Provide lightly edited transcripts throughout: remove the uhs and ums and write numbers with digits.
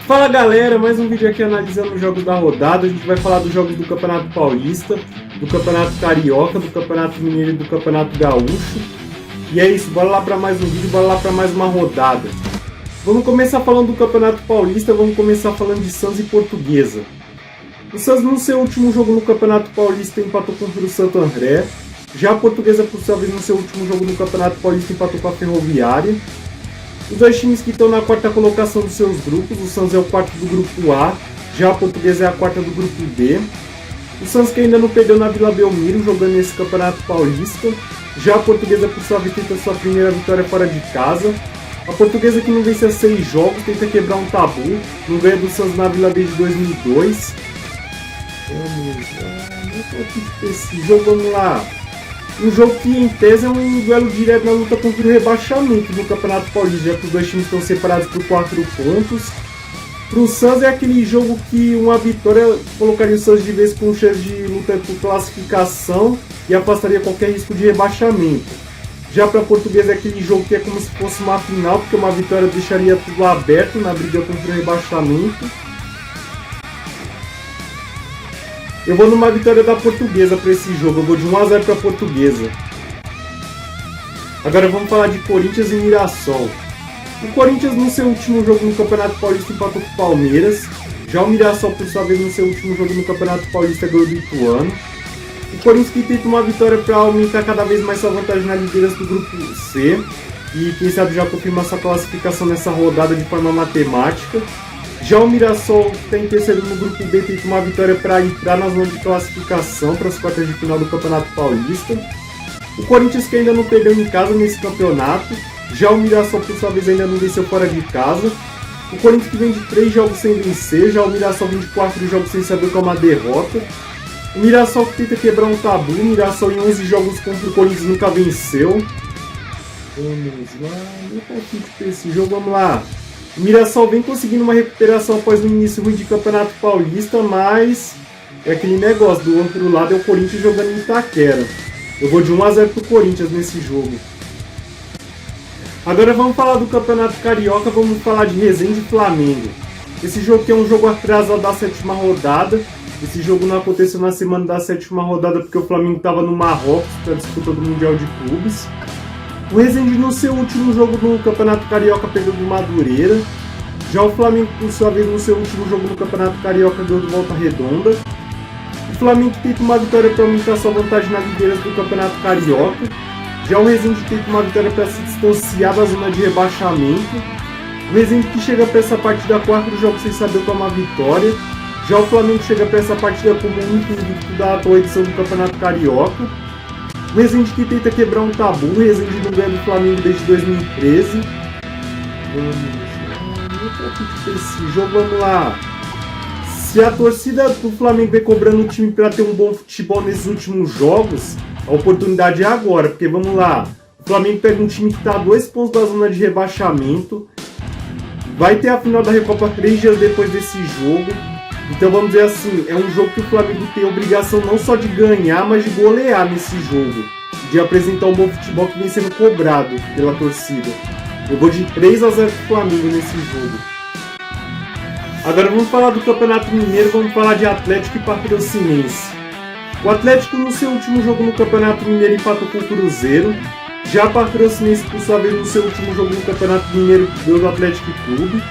Fala galera, mais um vídeo aqui analisando os jogos da rodada. A gente vai falar dos jogos do Campeonato Paulista, do Campeonato Carioca, do Campeonato Mineiro e do Campeonato Gaúcho. E é isso, bora lá para mais um vídeo, bora lá para mais uma rodada. Vamos começar falando do Campeonato Paulista, vamos começar falando de Santos e Portuguesa. O Santos no seu último jogo no Campeonato Paulista empatou contra o Santo André. Já a Portuguesa, por sua vez, no seu último jogo no Campeonato Paulista empatou com a Ferroviária. Os dois times que estão na quarta colocação dos seus grupos, o Santos é o quarto do grupo A, já a Portuguesa é a quarta do grupo B. O Santos que ainda não perdeu na Vila Belmiro jogando nesse Campeonato Paulista, já a Portuguesa por sua vez tenta sua primeira vitória fora de casa. A Portuguesa que não vence há 6 jogos, tenta quebrar um tabu, não ganha do Santos na Vila desde 2002. Esse jogo, vamos lá. Um jogo que, em tese, é um duelo direto na luta contra o rebaixamento no Campeonato Paulista, já que os dois times estão separados por 4 pontos. Para o Santos é aquele jogo que uma vitória colocaria o Santos de vez com chance de luta por classificação e afastaria qualquer risco de rebaixamento. Já para a Portuguesa é aquele jogo que é como se fosse uma final, porque uma vitória deixaria tudo aberto na briga contra o rebaixamento. Eu vou numa vitória da Portuguesa para esse jogo, eu vou de 1-0 para a Portuguesa. Agora vamos falar de Corinthians e Mirassol. O Corinthians no seu último jogo no Campeonato Paulista empatou com o Palmeiras. Já o Mirassol, por sua vez, no seu último jogo no Campeonato Paulista ganhou do Ituano. O Corinthians que tenta uma vitória para aumentar cada vez mais sua vantagem na liderança do grupo C. E quem sabe já confirmar sua classificação nessa rodada de forma matemática. Já o Mirassol está em terceiro no grupo B, tenta uma vitória para entrar na zona de classificação para as quartas de final do Campeonato Paulista. O Corinthians que ainda não perdeu em casa nesse campeonato. Já o Mirassol, por sua vez, ainda não venceu fora de casa. O Corinthians que vem de 3 jogos sem vencer. Já o Mirassol vem de 4 jogos sem saber qual é uma derrota. O Mirassol que tenta quebrar um tabu. O Mirassol em 11 jogos contra o Corinthians nunca venceu. Vamos lá, meu palpite para esse jogo, vamos lá. O Mirassol vem conseguindo uma recuperação após um início ruim de Campeonato Paulista, mas é aquele negócio, do outro lado é o Corinthians jogando em Itaquera. Eu vou de 1-0 pro Corinthians nesse jogo. Agora vamos falar do Campeonato Carioca, vamos falar de Resende e Flamengo. Esse jogo que é um jogo atrasado da 7ª rodada. Esse jogo não aconteceu na semana da 7ª rodada porque o Flamengo estava no Marrocos para a disputa do Mundial de Clubes. O Resende no seu último jogo no Campeonato Carioca perdeu do Madureira. Já o Flamengo, por sua vez, no seu último jogo no Campeonato Carioca ganhou do Volta Redonda. O Flamengo tenta uma vitória para aumentar sua vantagem na liderança do Campeonato Carioca. Já o Resende tenta uma vitória para se distanciar da zona de rebaixamento. O Resende que chega para essa partida 4 jogos sem saber tomar vitória. Já o Flamengo chega para essa partida como o único invicto da atual edição do Campeonato Carioca. O Resende que tenta quebrar um tabu, o Resende não ganha do Flamengo desde 2013. Esse jogo, vamos lá. Se a torcida do Flamengo vem cobrando o time para ter um bom futebol nesses últimos jogos, a oportunidade é agora, porque vamos lá. O Flamengo pega um time que está a 2 pontos da zona de rebaixamento. Vai ter a final da Recopa 3 dias depois desse jogo. Então vamos dizer assim, é um jogo que o Flamengo tem a obrigação não só de ganhar, mas de golear nesse jogo. De apresentar um bom futebol que vem sendo cobrado pela torcida. Eu vou de 3-0 pro Flamengo nesse jogo. Agora vamos falar do Campeonato Mineiro, vamos falar de Atlético e Patrocinense. O Atlético no seu último jogo no Campeonato Mineiro empatou com o Cruzeiro. Já a Patrocinense, por sua vez, no seu último jogo no Campeonato Mineiro ganhou do Atlético Clube.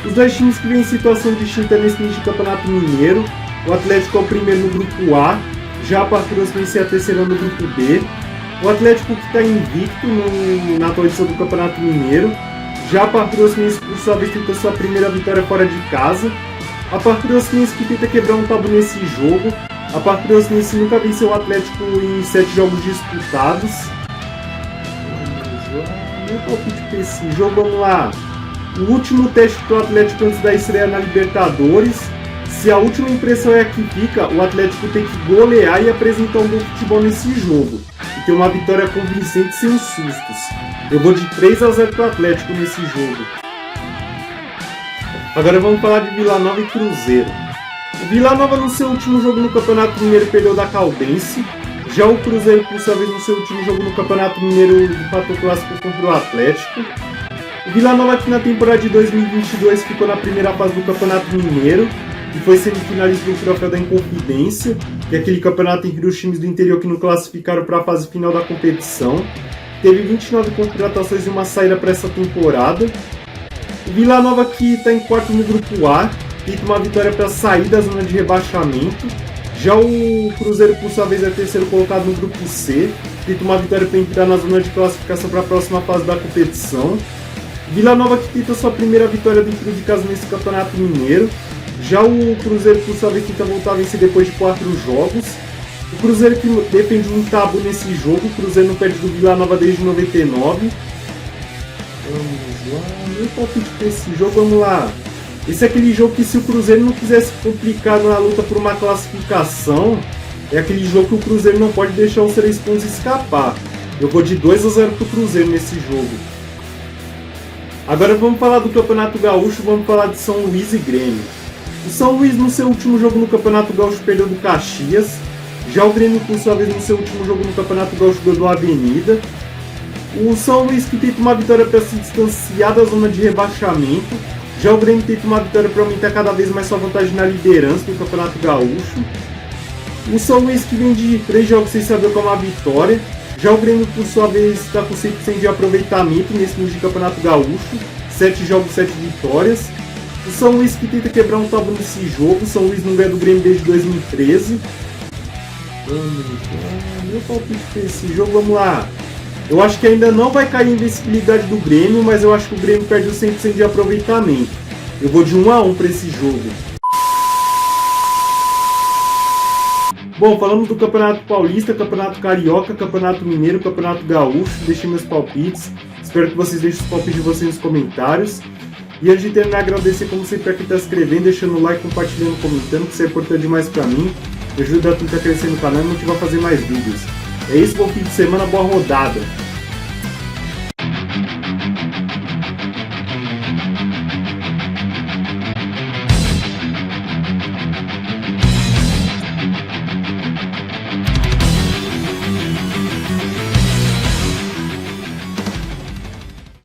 Os dois times que vêm em situação distinta nesse início de Campeonato Mineiro. O Atlético é o primeiro no grupo A, já a Patrocinense é a terceira no grupo B. O Atlético que está invicto na atual edição do Campeonato Mineiro. Já a Patrocinense, por sua vez, tenta sua primeira vitória fora de casa. A Patrocinense que tenta quebrar um tabu nesse jogo. A Patrocinense nunca venceu o Atlético em 7 jogos disputados. Meu palpite para esse jogo, vamos lá. O último teste para o Atlético antes da estreia na Libertadores. Se a última impressão é a que fica, o Atlético tem que golear e apresentar um bom futebol nesse jogo. E ter uma vitória convincente sem sustos. Eu vou de 3-0 para o Atlético nesse jogo. Agora vamos falar de Vila Nova e Cruzeiro. O Vila Nova no seu último jogo no Campeonato Mineiro perdeu da Caldense. Já o Cruzeiro, por sua vez, no seu último jogo no Campeonato Mineiro empatou clássico contra o Atlético. O Vila Nova que na temporada de 2022 ficou na primeira fase do Campeonato Mineiro e foi semifinalista do Troféu da Inconfidência, que é aquele campeonato entre os times do interior que não classificaram para a fase final da competição. Teve 29 contratações e uma saída para essa temporada. O Vila Nova que está em quarto no grupo A, tenta uma vitória para sair da zona de rebaixamento. Já o Cruzeiro, por sua vez, é terceiro colocado no grupo C, tenta uma vitória para entrar na zona de classificação para a próxima fase da competição. Vila Nova que tenta sua primeira vitória dentro de casa nesse Campeonato Mineiro. Já o Cruzeiro, por sua vez, tenta voltar a vencer depois de 4 jogos. O Cruzeiro que defende um tabu nesse jogo. O Cruzeiro não perde do Vila Nova desde 99. Vamos lá, meu palpite para esse jogo, vamos lá. Esse é aquele jogo que se o Cruzeiro não quisesse complicar na luta por uma classificação, é aquele jogo que o Cruzeiro não pode deixar os 3 pontos escapar. Eu vou de 2-0 pro Cruzeiro nesse jogo. Agora vamos falar do Campeonato Gaúcho, vamos falar de São Luís e Grêmio. O São Luís no seu último jogo no Campeonato Gaúcho perdeu do Caxias. Já o Grêmio, por sua vez, no seu último jogo no Campeonato Gaúcho ganhou do Avenida. O São Luís que tenta uma vitória para se distanciar da zona de rebaixamento. Já o Grêmio tenta uma vitória para aumentar cada vez mais sua vantagem na liderança do Campeonato Gaúcho. O São Luís que vem de 3 jogos sem saber qual é uma vitória. Já o Grêmio, por sua vez, está com 100% de aproveitamento nesse nível de Campeonato Gaúcho. 7 jogos, 7 vitórias. O São Luís que tenta quebrar um tabu nesse jogo. O São Luís não ganha do Grêmio desde 2013. Vamos lá, meu palpite para esse jogo, vamos lá. Eu acho que ainda não vai cair a invencibilidade do Grêmio, mas eu acho que o Grêmio perde o 100% de aproveitamento. Eu vou de 1-1 para esse jogo. Bom, falamos do Campeonato Paulista, Campeonato Carioca, Campeonato Mineiro, Campeonato Gaúcho. Deixei meus palpites. Espero que vocês deixem os palpites de vocês nos comentários. E antes de terminar, agradecer como sempre a quem está se inscrevendo, deixando o like, compartilhando, comentando, que isso é importante demais para mim. Me ajuda a tentar crescer no canal e motivar a fazer mais vídeos. É isso, bom fim de semana, boa rodada!